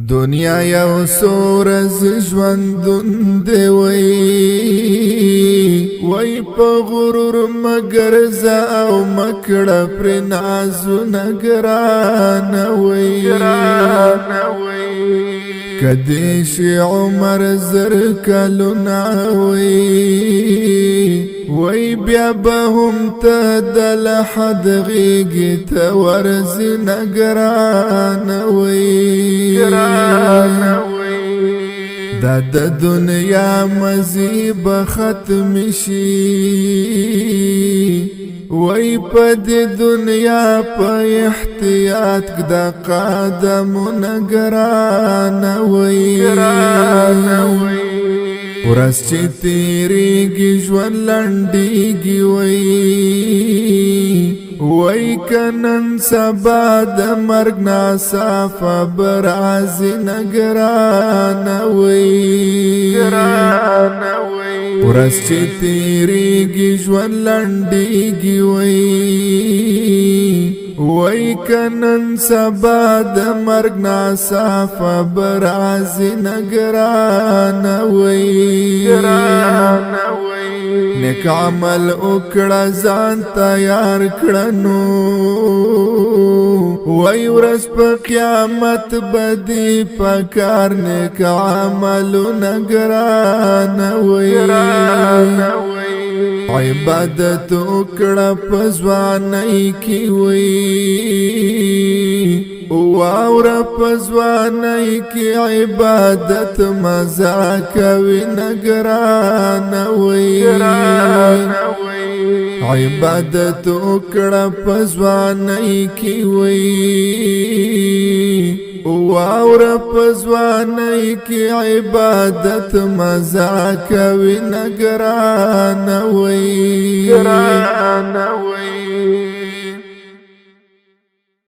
دنیا یو سورز ژوندون دی وای په غرور مگر ز او مکړه پر نازونه ګران وای کدی شي عمر زر کلونه وای بیا به هم ته د لحد غیږې ته ورځې نګران وای دا د دنیا مزی به ختم شي وای په دې دنیا په احتیاط د قدمونه ګران وای ورځ چې تیریږي ژوند لنډیږي وای کنن سبا د مرګ ناصافه برازي نګران وای ورځ چې تیریږي ژوند لنډیږي وای کنن سبا د مرګ ناصافه برازي نګران وای نیک عمل وکړه ځان تیار کړنو وای ورځ په قیامت بدی پکار نیک عملونه ګران وای عبادت وکړه په ځوانۍ کې واوره په ځوانۍ کې عبادت مزه کوي نګران وای عبادت وکړه په ځوانۍ کې واوره په ځوانۍ کې عبادت مزه کوي نګران وای